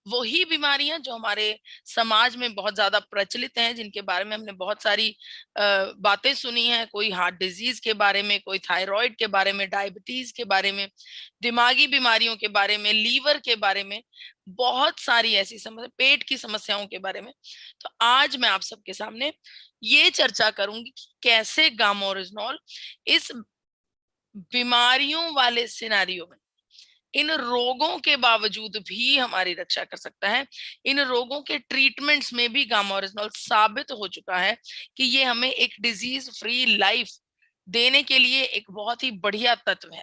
वही बीमारियां जो हमारे समाज में बहुत ज्यादा प्रचलित हैं, जिनके बारे में हमने बहुत सारी बातें सुनी हैं, कोई हार्ट डिजीज के बारे में, कोई थायराइड के बारे में, डायबिटीज के बारे में, दिमागी बीमारियों के बारे में, लीवर के बारे में, बहुत सारी ऐसी समस्या, पेट की समस्याओं के बारे में। तो आज मैं आप सबके सामने ये चर्चा करूंगी कि कैसे गामा ओरिजिनॉल इस बीमारियों वाले सिनेरियो में, इन रोगों के बावजूद भी हमारी रक्षा कर सकता है। इन रोगों के ट्रीटमेंट्स में भी गामा ओरिजिनॉल साबित हो चुका है कि ये हमें एक डिजीज फ्री लाइफ देने के लिए एक बहुत ही बढ़िया तत्व है।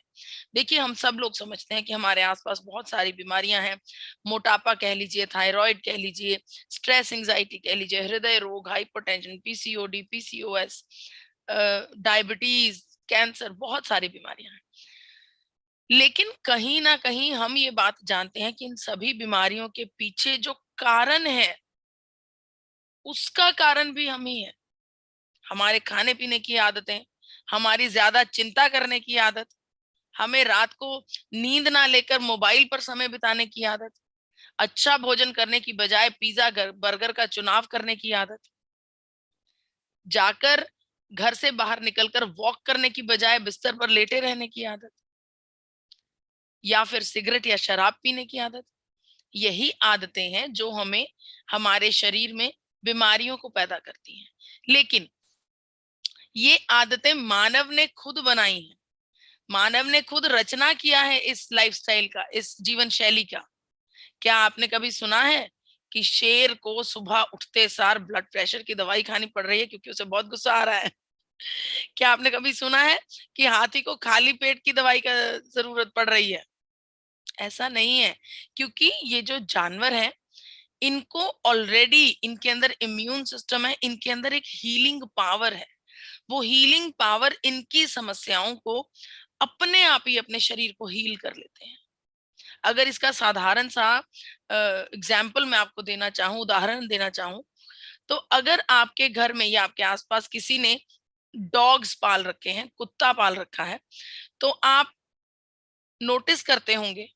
देखिए, हम सब लोग समझते हैं कि हमारे आसपास बहुत सारी बीमारियां हैं। मोटापा कह लीजिए, थायराइड कह लीजिए, स्ट्रेस एंजाइटी कह लीजिए, हृदय रोग, hypertension, PCOD, PCOS, diabetes, cancer, बहुत सारी बीमारियां हैं। लेकिन कहीं ना कहीं हम ये बात जानते हैं कि इन सभी बीमारियों के पीछे जो कारण है, उसका कारण भी हम ही है। हमारे खाने पीने की आदतें, हमारी ज्यादा चिंता करने की आदत, हमें रात को नींद ना लेकर मोबाइल पर समय बिताने की आदत, अच्छा भोजन करने की बजाय पिज्जा बर्गर का चुनाव करने की आदत, जाकर घर से बाहर निकलकर वॉक करने की बजाय बिस्तर पर लेटे रहने की आदत, या फिर सिगरेट या शराब पीने की आदत। यही आदतें हैं जो हमें हमारे शरीर में बीमारियों को पैदा करती हैं। लेकिन ये आदतें मानव ने खुद बनाई हैं, मानव ने खुद रचना किया है इस लाइफस्टाइल का, इस जीवन शैली का। क्या आपने कभी सुना है कि शेर को सुबह उठते सार ब्लड प्रेशर की दवाई खानी पड़ रही है क्योंकि उसे बहुत गुस्सा आ रहा है? क्या आपने कभी सुना है कि हाथी को खाली पेट की दवाई का जरूरत पड़ रही है? ऐसा नहीं है, क्योंकि ये जो जानवर हैं, इनको ऑलरेडी इनके अंदर इम्यून सिस्टम है, इनके अंदर एक हीलिंग पावर है। वो हीलिंग पावर इनकी समस्याओं को अपने आप ही अपने शरीर को हील कर लेते हैं। अगर इसका साधारण सा एग्जाम्पल मैं आपको देना चाहूं, उदाहरण देना चाहूं, तो अगर आपके घर में या आपके आसपास किसी ने डॉग्स पाल रखे हैं, कुत्ता पाल रखा है, तो आप नोटिस करते होंगे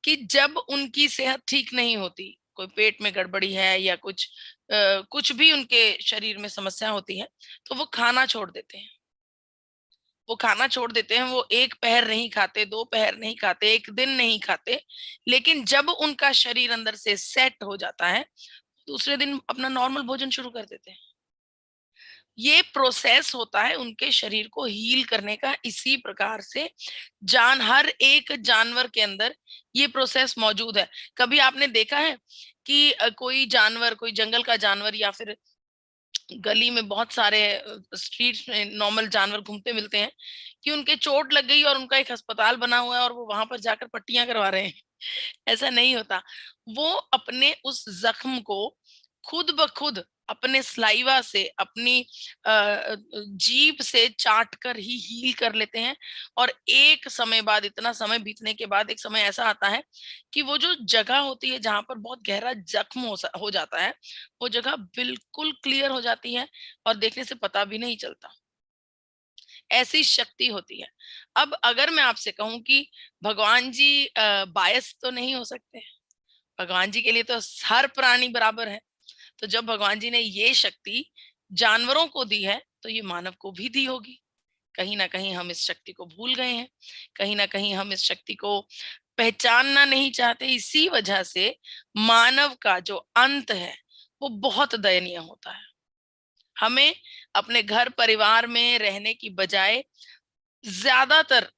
कि जब उनकी सेहत ठीक नहीं होती, कोई पेट में गड़बड़ी है या कुछ भी उनके शरीर में समस्या होती है, तो वो खाना छोड़ देते हैं। वो खाना छोड़ देते हैं, वो एक पहर नहीं खाते, दो पहर नहीं खाते, एक दिन नहीं खाते। लेकिन जब उनका शरीर अंदर से सेट हो जाता है, दूसरे दिन अपना नॉर्मल भोजन शुरू कर देते हैं। ये प्रोसेस होता है उनके शरीर को हील करने का। इसी प्रकार से हर एक जानवर के अंदर ये प्रोसेस मौजूद है। कभी आपने देखा है कि कोई जानवर, कोई जंगल का जानवर या फिर गली में बहुत सारे स्ट्रीट्स में नॉर्मल जानवर घूमते मिलते हैं, कि उनके चोट लग गई और उनका एक अस्पताल बना हुआ है और वो वहां पर जाकर पट्टियां करवा रहे हैं? ऐसा नहीं होता। वो अपने उस जख्म को खुद ब खुद अपने स्लाइवा से, अपनी जीभ से चाट कर ही हील कर लेते हैं। और एक समय बाद, इतना समय बीतने के बाद, एक समय ऐसा आता है कि वो जो जगह होती है जहां पर बहुत गहरा जख्म हो जाता है, वो जगह बिल्कुल क्लियर हो जाती है और देखने से पता भी नहीं चलता। ऐसी शक्ति होती है। अब अगर मैं आपसे कहूं कि भगवान जी बायस तो नहीं हो सकते, भगवान जी के लिए तो हर प्राणी बराबर है। तो जब भगवान जी ने ये शक्ति जानवरों को दी है, तो ये मानव को भी दी होगी। कहीं ना कहीं हम इस शक्ति को भूल गए हैं, कहीं ना कहीं हम इस शक्ति को पहचानना नहीं चाहते। इसी वजह से मानव का जो अंत है वो बहुत दयनीय होता है। हमें अपने घर परिवार में रहने की बजाय ज्यादातर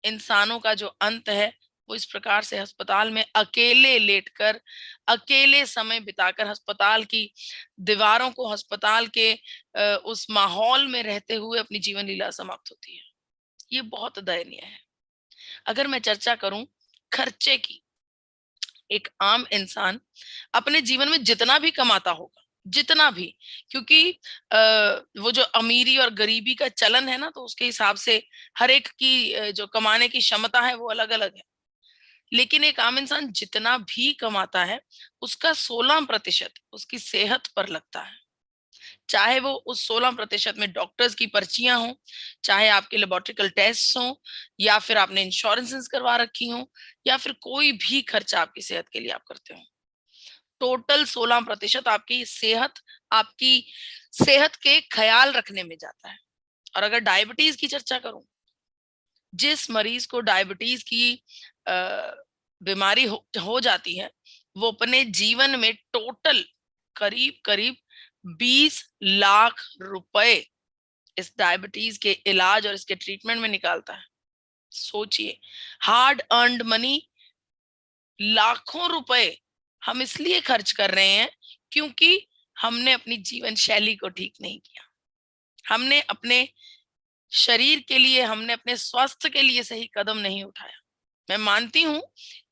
इंसानों का जो अंत है वो इस प्रकार से अस्पताल में अकेले लेटकर, अकेले समय बिताकर, अस्पताल की दीवारों को, अस्पताल के उस माहौल में रहते हुए अपनी जीवन लीला समाप्त होती है। ये बहुत दयनीय है। अगर मैं चर्चा करूं खर्चे की, एक आम इंसान अपने जीवन में जितना भी कमाता होगा, जितना भी, क्योंकि वो जो अमीरी और गरीबी का चलन है ना, तो उसके हिसाब से हर एक की जो कमाने की क्षमता है वो अलग अलग है। लेकिन एक आम इंसान जितना भी कमाता है, उसका 16% उसकी सेहत पर लगता है। चाहे वो उस 16% में डॉक्टर्स की पर्चियां हों, चाहे आपके लेबोरेटरिकल टेस्ट हों, या फिर आपने इंश्योरेंसेस करवा रखी हों, या फिर कोई भी खर्चा आपकी सेहत के लिए आप करते हो। टोटल 16% आपकी सेहत के ख्याल रखने में जाता है। और अगर डायबिटीज की चर्चा करूं, जिस मरीज को डायबिटीज की बीमारी हो जाती है, वो अपने जीवन में टोटल करीब करीब 20 लाख रुपए इस डायबिटीज के इलाज और इसके ट्रीटमेंट में निकालता है। सोचिए, हार्ड अर्न्ड मनी, लाखों रुपए हम इसलिए खर्च कर रहे हैं क्योंकि हमने अपनी जीवन शैली को ठीक नहीं किया। हमने अपने शरीर के लिए, हमने अपने स्वास्थ्य के लिए सही कदम नहीं उठाया। मैं मानती हूं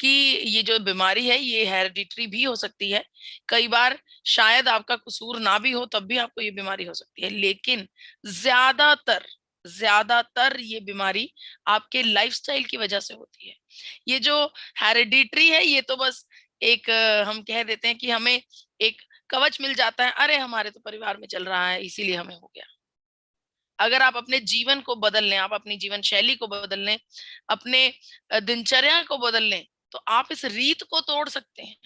कि ये जो बीमारी है ये हेरिडिटरी भी हो सकती है, कई बार शायद आपका कसूर ना भी हो तब भी आपको ये बीमारी हो सकती है, लेकिन ज्यादातर ये बीमारी आपके लाइफस्टाइल की वजह से होती है। ये जो हेरिडिटरी है ये तो बस एक हम कह देते हैं कि हमें एक कवच मिल जाता है, अरे हमारे तो परिवार में चल रहा है इसीलिए हमें हो गया। अगर आप अपने जीवन को बदल लें, आप अपनी जीवन शैली को बदल लें, अपने दिनचर्या को बदल लें, तो आप इस रीत को तोड़ सकते हैं।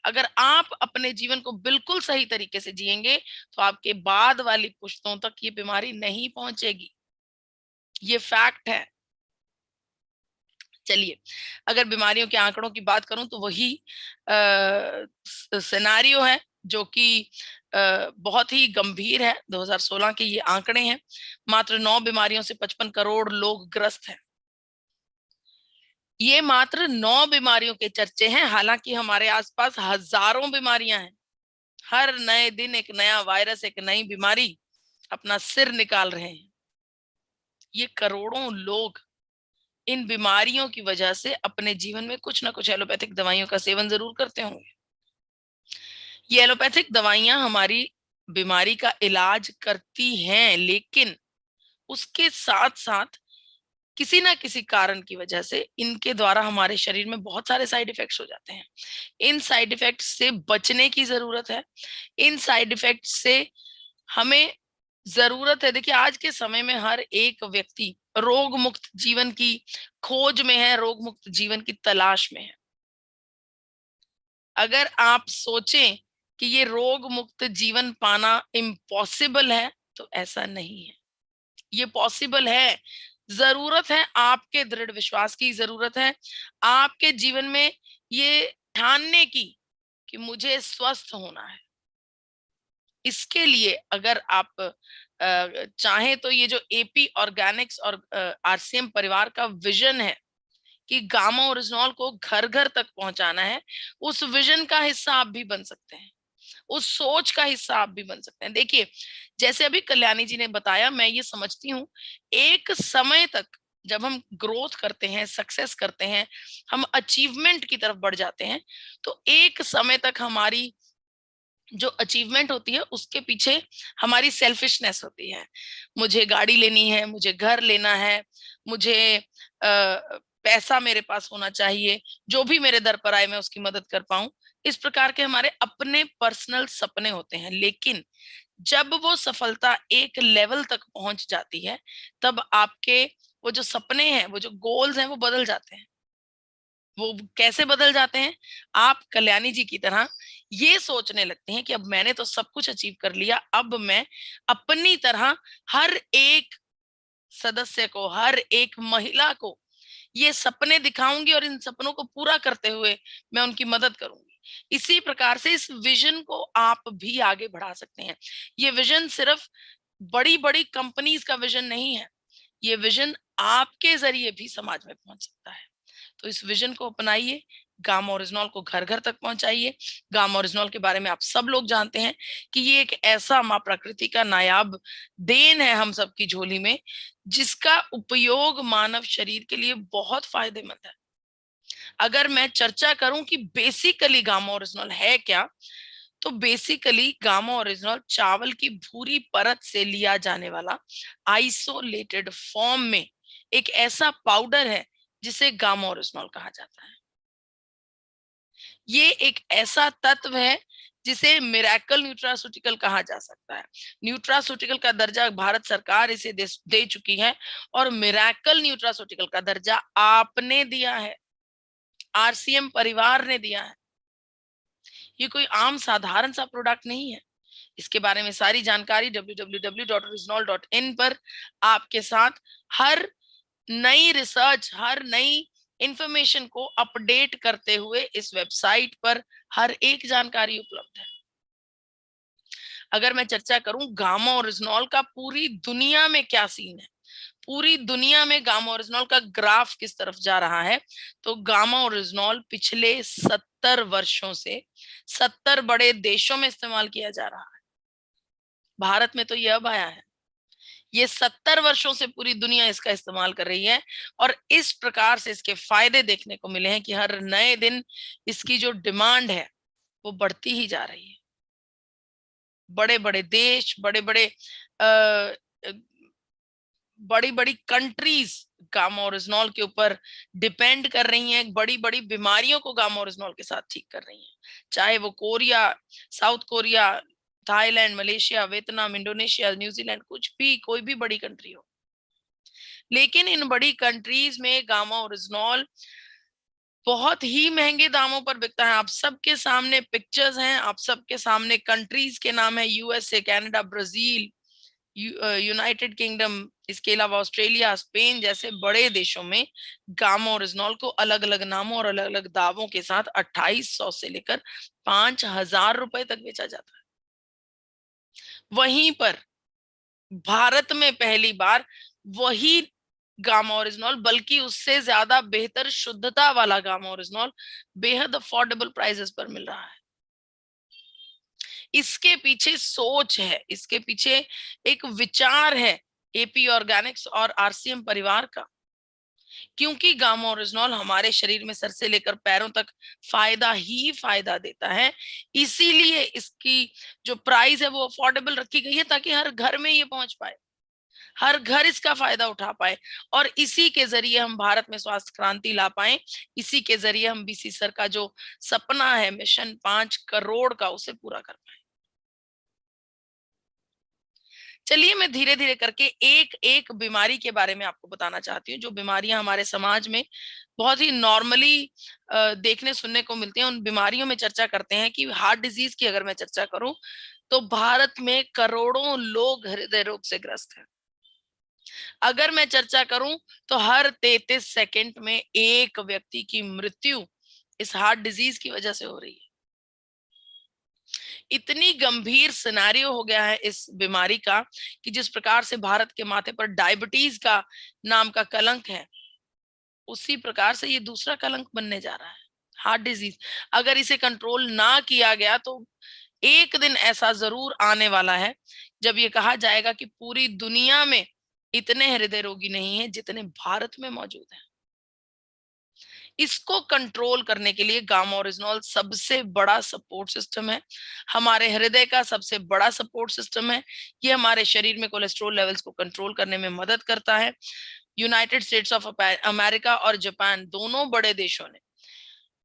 अगर आप अपने जीवन को बिल्कुल सही तरीके से जिएंगे तो आपके बाद वाली पुश्तों तक ये बीमारी नहीं पहुंचेगी। ये फैक्ट है। चलिए, अगर बीमारियों के आंकड़ों की बात करूं तो वही सिनेरियो है जो कि बहुत ही गंभीर है। 2016 के ये आंकड़े हैं। मात्र 9 बीमारियों से 55 करोड़ लोग ग्रस्त हैं। ये मात्र 9 बीमारियों के चर्चे हैं, हालांकि हमारे आसपास हजारों बीमारियां हैं। हर नए दिन एक नया वायरस, एक नई बीमारी अपना सिर निकाल रहे हैं। ये करोड़ों लोग इन बीमारियों की वजह से अपने जीवन में कुछ ना कुछ एलोपैथिक दवाइयों का सेवन जरूर करते होंगे। ये एलोपैथिक दवाइयां हमारी बीमारी का इलाज करती हैं, लेकिन उसके साथ साथ किसी ना किसी कारण की वजह से इनके द्वारा हमारे शरीर में बहुत सारे साइड इफेक्ट्स हो जाते हैं। इन साइड इफेक्ट्स से बचने की जरूरत है। इन साइड इफेक्ट्स से हमें जरूरत है। देखिए, आज के समय में हर एक व्यक्ति रोग मुक्त जीवन की खोज में है, रोग मुक्त जीवन की तलाश में है। अगर आप सोचें कि ये रोग मुक्त जीवन पाना इम्पॉसिबल है, तो ऐसा नहीं है। ये पॉसिबल है। जरूरत है आपके दृढ़ विश्वास की, जरूरत है आपके जीवन में ये ठानने की कि मुझे स्वस्थ होना है। इसके लिए अगर आप चाहें तो ये जो एपी ऑर्गेनिक्स और आरसीएम परिवार का विजन है कि गामा ओरिजिनॉल को घर घर तक पहुंचाना है, उस विजन का हिस्सा आप भी बन सकते हैं। उस सोच का हिस्सा आप भी बन सकते हैं। देखिए, जैसे अभी कल्याणी जी ने बताया, मैं ये समझती हूँ, एक समय तक जब हम ग्रोथ करते हैं, सक्सेस करते हैं, हम अचीवमेंट की तरफ बढ़ जाते हैं, तो एक समय तक हमारी जो अचीवमेंट होती है उसके पीछे हमारी सेल्फिशनेस होती है। मुझे गाड़ी लेनी है, मुझे घर लेना है, मुझे पैसा मेरे पास होना चाहिए, जो भी मेरे दर पर आए मैं उसकी मदद कर पाऊं। इस प्रकार के हमारे अपने पर्सनल सपने होते हैं। लेकिन जब वो सफलता एक लेवल तक पहुंच जाती है, तब आपके वो जो सपने हैं, वो जो गोल्स हैं, वो बदल जाते हैं। वो कैसे बदल जाते हैं? आप कल्याणी जी की तरह ये सोचने लगते हैं कि अब मैंने तो सब कुछ अचीव कर लिया, अब मैं अपनी तरह हर एक सदस्य को, हर एक महिला को ये सपने दिखाऊंगी और इन सपनों को पूरा करते हुए मैं उनकी मदद करूंगी। इसी प्रकार से इस विजन को आप भी आगे बढ़ा सकते हैं। ये विजन सिर्फ बड़ी बड़ी कंपनीज का विजन नहीं है, ये विजन आपके जरिए भी समाज में पहुंच सकता है। तो इस विजन को अपनाइए, गामा ओरिजिनॉल को घर घर तक पहुंचाइए। गामा ओरिजिनॉल के बारे में आप सब लोग जानते हैं कि ये एक ऐसा माँ प्रकृति का नायाब देन है हम सबकी झोली में, जिसका उपयोग मानव शरीर के लिए बहुत फायदेमंद है। अगर मैं चर्चा करूं कि बेसिकली गामा ओरिजिनॉल है क्या, तो बेसिकली गामा ओरिजिनॉल चावल की भूरी परत से लिया जाने वाला आइसोलेटेड फॉर्म में एक ऐसा पाउडर है जिसे गामा ओरिजिनॉल कहा जाता है। ये एक ऐसा तत्व है जिसे मिरेकल न्यूट्रास्यूटिकल कहा जा सकता है। न्यूट्रास्यूटिकल का दर्जा भारत सरकार इसे दे चुकी है, और मिरेकल न्यूट्रास्यूटिकल का दर्जा आपने दिया है, आरसीएम परिवार ने दिया है। ये कोई आम साधारण सा प्रोडक्ट नहीं है। इसके बारे में सारी जानकारी www.reznol.in पर आपके साथ हर नई रिसर्च, हर नई इंफॉर्मेशन को अपडेट करते हुए इस वेबसाइट पर हर एक जानकारी उपलब्ध है। अगर मैं चर्चा करूं गामा ओरिजिनॉल का पूरी दुनिया में क्या सीन है, पूरी दुनिया में गामा ओरिजिनॉल का ग्राफ किस तरफ जा रहा है, तो गामा ओरिजिनॉल पिछले 70 वर्षों से 70 बड़े देशों में इस्तेमाल किया जा रहा है। भारत में तो ये अब आया है। ये 70 वर्षों से पूरी दुनिया इसका इस्तेमाल कर रही है और इस प्रकार से इसके फायदे देखने को मिले हैं कि हर नए दिन इसकी जो डिमांड है वो बढ़ती ही जा रही है। बड़े बड़े देश, बड़े बड़े बड़ी बड़ी कंट्रीज गामा ओरिजिनॉल के ऊपर डिपेंड कर रही हैं, बड़ी बड़ी बीमारियों को गामा ओरिजिनॉल के साथ ठीक कर रही हैं, चाहे वो Korea, south Korea, Thailand, Malaysia, Vietnam, Indonesia, New Zealand, कुछ भी, कोई भी बड़ी कंट्री हो। लेकिन इन बड़ी कंट्रीज में गामा ओरिजिनॉल बहुत ही महंगे दामों पर बिकता है। आप सबके सामने पिक्चर्स हैं, आप सबके सामने कंट्रीज के नाम है, USA, Canada, Brazil, United kingdom, इसके अलावा ऑस्ट्रेलिया, स्पेन जैसे बड़े देशों में गामा ओरिजिनॉल को अलग अलग नामों और अलग अलग दावों के साथ 2800 से लेकर 5000 रुपए तक बेचा जाता है। वहीं पर भारत में पहली बार वही गामा ओरिजिनॉल, बल्कि उससे ज्यादा बेहतर शुद्धता वाला गामा ओरिजिनॉल बेहद अफोर्डेबल प्राइसेस पर मिल रहा है। इसके पीछे सोच है, इसके पीछे एक विचार है एपी ऑर्गेनिक्स और आरसीएम परिवार का। क्योंकि गामा ओरिजिनॉल हमारे शरीर में सर से लेकर पैरों तक फायदा ही फायदा देता है, इसीलिए इसकी जो प्राइस है वो अफोर्डेबल रखी गई है ताकि हर घर में ये पहुंच पाए, हर घर इसका फायदा उठा पाए और इसी के जरिए हम भारत में स्वास्थ्य क्रांति ला पाए। इसी के जरिए हम बीसी सर का जो सपना है मिशन 5 करोड़ का, उसे पूरा कर पाए। चलिए मैं धीरे धीरे करके एक एक बीमारी के बारे में आपको बताना चाहती हूँ, जो बीमारियां हमारे समाज में बहुत ही नॉर्मली देखने सुनने को मिलती हैं। उन बीमारियों में चर्चा करते हैं कि हार्ट डिजीज की अगर मैं चर्चा करूं तो भारत में करोड़ों लोग हृदय रोग से ग्रस्त हैं। अगर मैं चर्चा करूं तो हर 33 सेकंड में एक व्यक्ति की मृत्यु इस हार्ट डिजीज की वजह से हो रही है। इतनी गंभीर सिनेरियो हो गया है इस बीमारी का कि जिस प्रकार से भारत के माथे पर डायबिटीज का नाम का कलंक है, उसी प्रकार से ये दूसरा कलंक बनने जा रहा है, हार्ट डिजीज। अगर इसे कंट्रोल ना किया गया तो एक दिन ऐसा जरूर आने वाला है जब ये कहा जाएगा कि पूरी दुनिया में इतने हृदय रोगी नहीं है जितने भारत में मौजूद हैं। इसको कंट्रोल करने के लिए गामा ओरिजिनॉल सबसे बड़ा सपोर्ट सिस्टम है, हमारे हृदय का सबसे बड़ा सपोर्ट सिस्टम है। ये हमारे शरीर में कोलेस्ट्रॉल लेवल्स को कंट्रोल करने में मदद करता है। यूनाइटेड स्टेट्स ऑफ अमेरिका और जापान दोनों बड़े देशों ने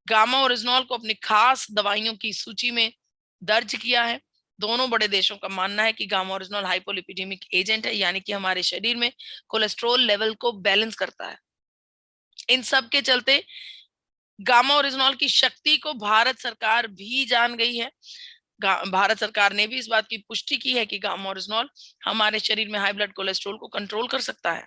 गामा ओरिजिनॉल को अपनी खास दवाइयों की सूची में दर्ज किया है। दोनों बड़े देशों का मानना है कि गामा ओरिजिनॉल हाइपोलिपिडेमिक एजेंट है, यानी कि हमारे शरीर में कोलेस्ट्रॉल लेवल को बैलेंस करता है। इन सब के चलते गामा ओरिजिनॉल की शक्ति को भारत सरकार भी जान गई है। भारत सरकार ने भी इस बात की पुष्टि की है कि गामा ओरिजिनॉल हमारे शरीर में हाई ब्लड कोलेस्ट्रॉल को कंट्रोल कर सकता है।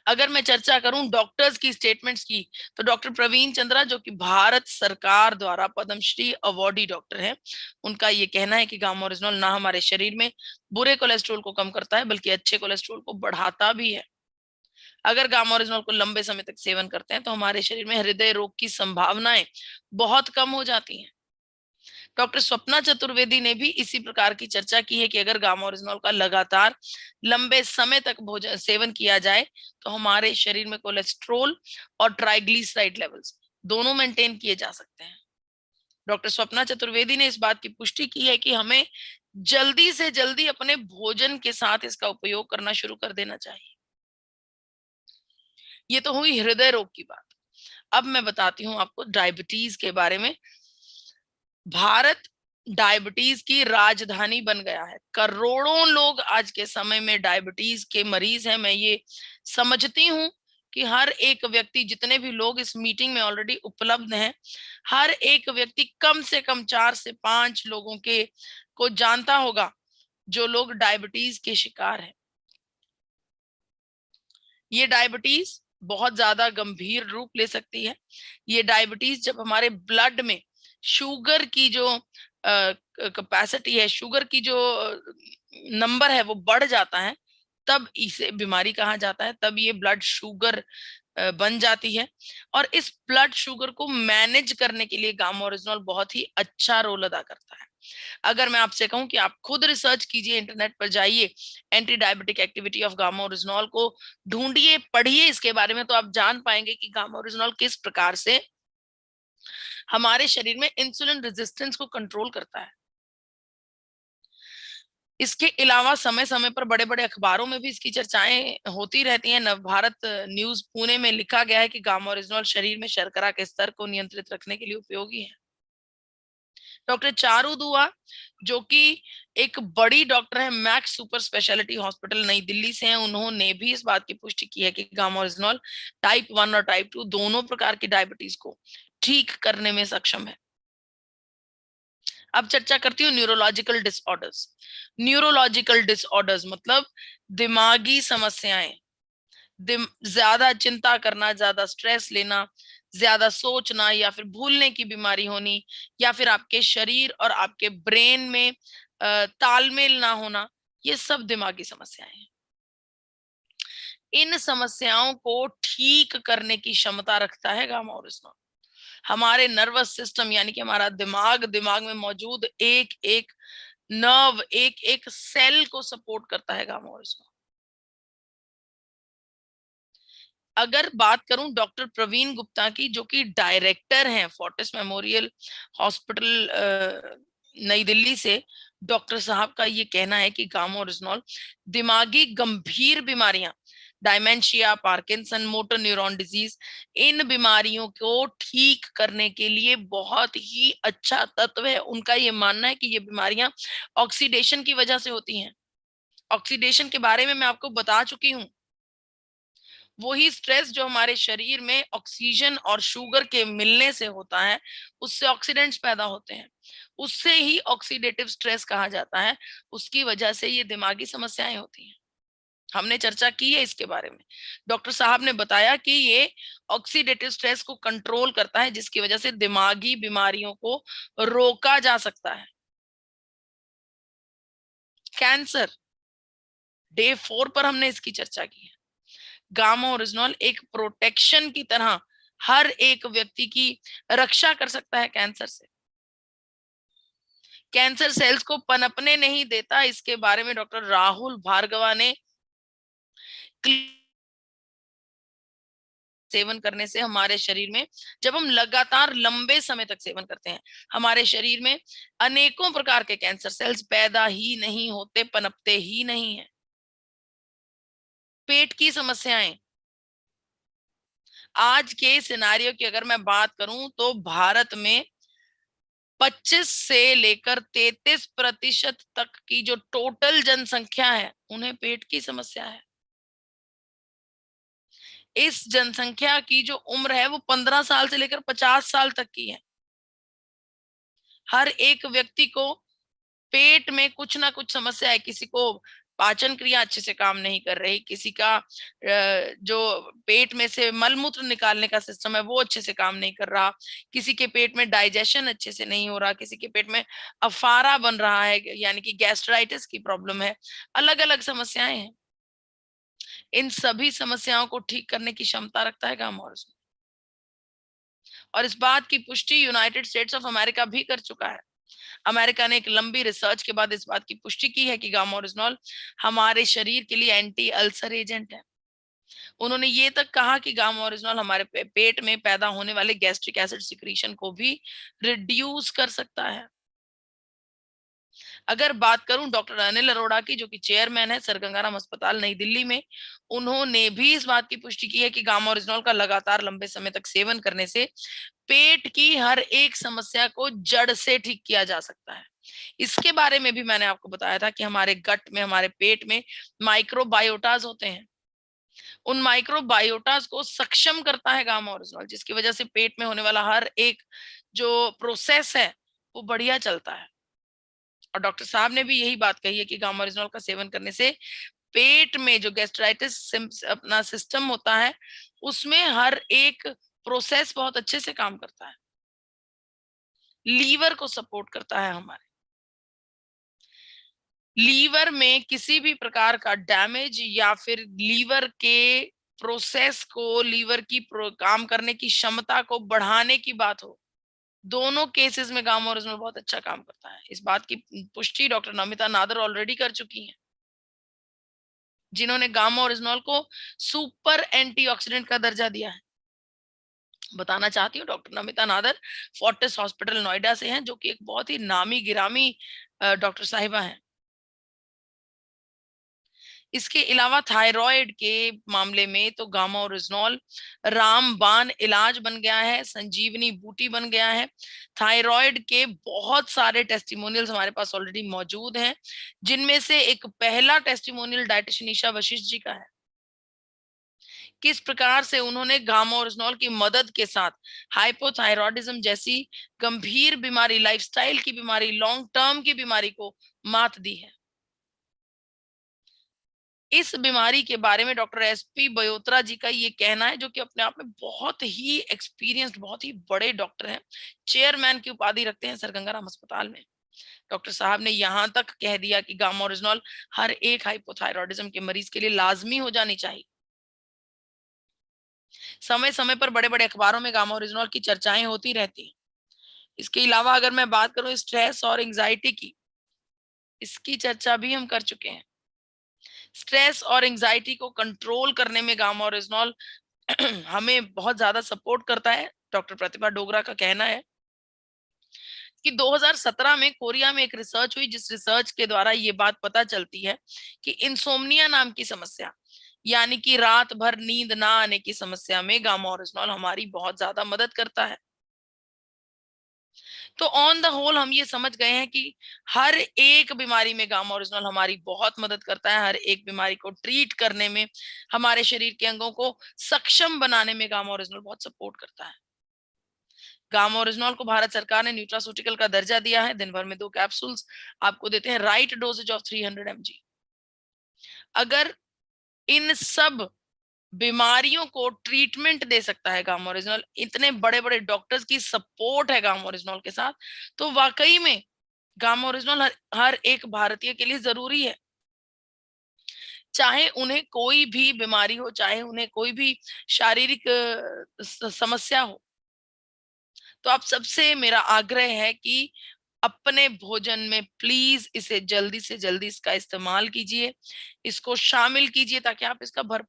अगर मैं चर्चा करूं डॉक्टर्स की स्टेटमेंट्स की, तो डॉक्टर प्रवीण चंद्रा, जो कि भारत सरकार द्वारा पद्मश्री अवार्डी डॉक्टर हैं, उनका ये कहना है कि गामा ओरिजिनॉल ना हमारे शरीर में बुरे कोलेस्ट्रॉल को कम करता है बल्कि अच्छे कोलेस्ट्रॉल को बढ़ाता भी है। अगर गामा ओरिजिनॉल को लंबे समय तक सेवन करते हैं तो हमारे शरीर में हृदय रोग की संभावनाएं बहुत कम हो जाती हैं। डॉक्टर स्वप्ना चतुर्वेदी ने भी इसी प्रकार की चर्चा की है कि अगर गामा ओरिजिनॉल का लगातार लंबे समय तक भोजन सेवन किया जाए तो हमारे शरीर में कोलेस्ट्रोल और ट्राइग्लिसराइड लेवल्स दोनों मेंटेन किए जा सकते हैं। डॉक्टर स्वप्ना चतुर्वेदी ने इस बात की पुष्टि की है कि हमें जल्दी से जल्दी अपने भोजन के साथ इसका उपयोग करना शुरू कर देना चाहिए। ये तो हुई हृदय रोग की बात। अब मैं बताती हूँ आपको डायबिटीज के बारे में। भारत डायबिटीज की राजधानी बन गया है। करोड़ों लोग आज के समय में डायबिटीज के मरीज हैं। मैं ये समझती हूँ कि हर एक व्यक्ति, जितने भी लोग इस मीटिंग में ऑलरेडी उपलब्ध हैं, हर एक व्यक्ति कम से कम 4 से 5 लोगों के को जानता होगा जो लोग डायबिटीज के शिकार हैं। ये डायबिटीज बहुत ज्यादा गंभीर रूप ले सकती है। ये डायबिटीज जब हमारे ब्लड में शुगर की जो कैपेसिटी है, शुगर की जो नंबर है वो बढ़ जाता है, तब इसे बीमारी कहा जाता है। तब ये ब्लड शुगर बन जाती है। और इस ब्लड शुगर को मैनेज करने के लिए गामा ओरिजिनॉल बहुत ही अच्छा रोल अदा करता है। अगर मैं आपसे कहूं कि आप खुद रिसर्च कीजिए, इंटरनेट पर जाइए, anti diabetic activity of gamma oryzanol को ढूंढिए, पढ़िए इसके बारे में, तो आप जान पाएंगे कि गामा ओरिजिनॉल किस प्रकार से हमारे शरीर में इंसुलिन रेजिस्टेंस को कंट्रोल करता है। इसके अलावा समय समय पर बड़े बड़े अखबारों में भी इसकी चर्चाएं होती रहती हैं। नवभारत न्यूज पुणे में लिखा गया है कि गामा ओरिजिनॉल शरीर में शर्करा के स्तर को नियंत्रित रखने के लिए उपयोगी है। डॉक्टर चारू दुआ, जो कि एक बड़ी डॉक्टर है, मैक्स सुपर स्पेशलिटी हॉस्पिटल नई दिल्ली से हैं, उन्होंने भी इस बात की पुष्टि की है कि गामा ओरिजिनॉल टाइप 1 और टाइप 2 दोनों प्रकार की डायबिटीज को ठीक करने में सक्षम है। अब चर्चा करती हूँ न्यूरोलॉजिकल डिसऑर्डर्स। न्यूरोलॉजिकल डिसऑर्डर्स मतलब दिमागी समस्याएं, ज्यादा चिंता करना, ज्यादा स्ट्रेस लेना, ज्यादा सोचना, या फिर भूलने की बीमारी होनी, या फिर आपके शरीर और आपके ब्रेन में तालमेल ना होना, ये सब दिमागी समस्याएं हैं। इन समस्याओं को ठीक करने की क्षमता रखता है गामा ओरिजिनॉल। हमारे नर्वस सिस्टम यानी कि हमारा दिमाग, दिमाग में मौजूद एक एक नर्व, एक एक सेल को सपोर्ट करता है गामा ओरिजिनॉल। अगर बात करूं डॉक्टर प्रवीण गुप्ता की, जो कि डायरेक्टर हैं फोर्टिस मेमोरियल हॉस्पिटल नई दिल्ली से, डॉक्टर साहब का ये कहना है कि गामा ओरिजिनॉल दिमागी गंभीर बीमारियां, डायमेंशिया, पार्किंसन, मोटर न्यूरॉन डिजीज, इन बीमारियों को ठीक करने के लिए बहुत ही अच्छा तत्व है। उनका ये मानना है कि ये बीमारियां ऑक्सीडेशन की वजह से होती हैं। ऑक्सीडेशन के बारे में मैं आपको बता चुकी हूं। वही स्ट्रेस जो हमारे शरीर में ऑक्सीजन और शुगर के मिलने से होता है, उससे ऑक्सीडेंट्स पैदा होते हैं, उससे ही ऑक्सीडेटिव स्ट्रेस कहा जाता है। उसकी वजह से ये दिमागी समस्याएं होती हैं। हमने चर्चा की है इसके बारे में। डॉक्टर साहब ने बताया कि ये ऑक्सीडेटिव स्ट्रेस को कंट्रोल करता है, जिसकी वजह से दिमागी बीमारियों को रोका जा सकता है। कैंसर, डे 4 पर हमने इसकी चर्चा की है। गामा ओरिजिनॉल एक प्रोटेक्शन की तरह हर एक व्यक्ति की रक्षा कर सकता है कैंसर से। कैंसर सेल्स को पनपने नहीं देता। इसके बारे में डॉक्टर राहुल भार्गवा ने, सेवन करने से हमारे शरीर में, जब हम लगातार लंबे समय तक सेवन करते हैं, हमारे शरीर में अनेकों प्रकार के कैंसर सेल्स पैदा ही नहीं होते, पनपते ही नहीं है। पेट की समस्याएं, आज के सिनारियो की अगर मैं बात करूं तो भारत में 25 से लेकर 33% तक की जो टोटल जनसंख्या है, उन्हें पेट की समस्या है। इस जनसंख्या की जो उम्र है वो 15 साल से लेकर 50 साल तक की है। हर एक व्यक्ति को पेट में कुछ ना कुछ समस्या है। किसी को पाचन क्रिया अच्छे से काम नहीं कर रही, किसी का जो पेट में से मलमूत्र निकालने का सिस्टम है वो अच्छे से काम नहीं कर रहा, किसी के पेट में डाइजेशन अच्छे से नहीं हो रहा, किसी के पेट में अफारा बन रहा है, यानी कि गैस्ट्राइटिस की प्रॉब्लम है। अलग अलग समस्याएं हैं। इन सभी समस्याओं को ठीक करने की क्षमता रखता है गामा ओरिजिनॉल। और इस बात की पुष्टि यूनाइटेड स्टेट्स ऑफ अमेरिका भी कर चुका है। अमेरिका ने एक लंबी रिसर्च के बाद इस बात की पुष्टि की है कि गामा ओरिजिनॉल हमारे शरीर के लिए एंटी अल्सर एजेंट है। उन्होंने ये तक कहा कि गामा ओरिजिनॉल हमारे पेट में पैदा होने वाले गैस्ट्रिक एसिड सिक्रीशन को भी रिड्यूस कर सकता है। अगर बात करूं डॉक्टर अनिल अरोड़ा की, जो कि चेयरमैन है सर गंगाराम अस्पताल नई दिल्ली में, उन्होंने भी इस बात की पुष्टि की है कि गामा ओरिजिनॉल का लगातार लंबे समय तक सेवन करने से पेट की हर एक समस्या को जड़ से ठीक किया जा सकता है। इसके बारे में भी मैंने आपको बताया था कि हमारे गट में, हमारे पेट में माइक्रोबायोटाज होते हैं। उन माइक्रोबायोटास को सक्षम करता है गामा ओरिजिनॉल, जिसकी वजह से पेट में होने वाला हर एक जो प्रोसेस है वो बढ़िया चलता है। और डॉक्टर साहब ने भी यही बात कही है कि गामा ओरिजिनॉल का सेवन करने से पेट में जो गैस्ट्राइटिस अपना सिस्टम होता है उसमें हर एक प्रोसेस बहुत अच्छे से काम करता है। लीवर को सपोर्ट करता है हमारे। लीवर में किसी भी प्रकार का डैमेज या फिर लीवर के प्रोसेस को, लीवर की काम करने की क्षमता को बढ़ाने की बात हो, दोनों केसेस में गामा ओरिजिनॉल बहुत अच्छा काम करता है। इस बात की पुष्टि डॉक्टर नमिता नादर ऑलरेडी कर चुकी हैं, जिन्होंने गामा ओरिजिनॉल को सुपर एंटीऑक्सीडेंट का दर्जा दिया है। बताना चाहती हूँ, डॉक्टर नमिता नादर फोर्टिस हॉस्पिटल नोएडा से हैं, जो कि एक बहुत ही नामी गिरामी डॉक्टर साहिबा हैं। इसके अलावा थायराइड के मामले में तो गामा ओरिजिनॉल रामबाण इलाज बन गया है, संजीवनी बूटी बन गया है। थायराइड के बहुत सारे टेस्टिमोनियल्स हमारे पास ऑलरेडी मौजूद हैं, जिनमें से एक पहला टेस्टिमोनियल डायटिशियन ईशा वशिष्ठ जी का है। किस प्रकार से उन्होंने गामा ओरिजिनॉल की मदद के साथ हाइपोथायरॉयडिज्म जैसी गंभीर बीमारी, लाइफस्टाइल की बीमारी, लॉन्ग टर्म की बीमारी को मात दी है। इस बीमारी के बारे में डॉक्टर एसपी बयोत्रा जी का ये कहना है, जो कि अपने आप में बहुत ही एक्सपीरियंस्ड, बहुत ही बड़े डॉक्टर हैं, चेयरमैन की उपाधि रखते हैं सर गंगाराम अस्पताल में। डॉक्टर साहब ने यहाँ तक कह दिया कि गामा ओरिजिनॉल हर एक हाइपोथायरॉयडिज्म के मरीज के लिए लाजमी हो जानी चाहिए। समय समय पर बड़े बड़े अखबारों में गामा ओरिजिनॉल की चर्चाएं होती रहती हैं। इसके अलावा अगर मैं बात करूं स्ट्रेस और एंजाइटी की, इसकी चर्चा भी हम कर चुके हैं। स्ट्रेस और एंजाइटी को कंट्रोल करने में गामा ओरिजिनॉल हमें बहुत ज्यादा सपोर्ट करता है। डॉक्टर प्रतिभा डोगरा का कहना है कि 2017 में कोरिया में एक रिसर्च हुई, जिस रिसर्च के द्वारा ये बात पता चलती है कि इंसोम्निया नाम की समस्या, यानी कि रात भर नींद ना आने की समस्या में गामा ओरिजिनॉल हमारी बहुत ज्यादा मदद करता है। तो ऑन द होल हम ये समझ गए हैं कि हर एक बीमारी में गामा ओरिजिनॉल हमारी बहुत मदद करता है। हर एक बीमारी को ट्रीट करने में, हमारे शरीर के अंगों को सक्षम बनाने में गामा ओरिजिनॉल बहुत सपोर्ट करता है। गामा ओरिजिनॉल को भारत सरकार ने न्यूट्रास्यूटिकल का दर्जा दिया है। दिन भर में 2 कैप्सूल्स आपको देते हैं, राइट डोजेज ऑफ 300 mg। अगर इन सब बीमारियों को ट्रीटमेंट दे सकता है गामा ओरिजिनॉल, इतने बड़े बड़े डॉक्टर्स की सपोर्ट है गामा ओरिजिनॉल के साथ, तो वाकई में गामा ओरिजिनॉल हर एक भारतीय के लिए जरूरी है। चाहे उन्हें कोई भी बीमारी हो, चाहे उन्हें कोई भी शारीरिक समस्या हो, तो आप सबसे मेरा आग्रह है कि अपने भोजन में प्लीज इसे जल्दी से जल्दी इसका इस्तेमाल कीजिए, इसको शामिल कीजिए, ताकि आप इसका भरपूर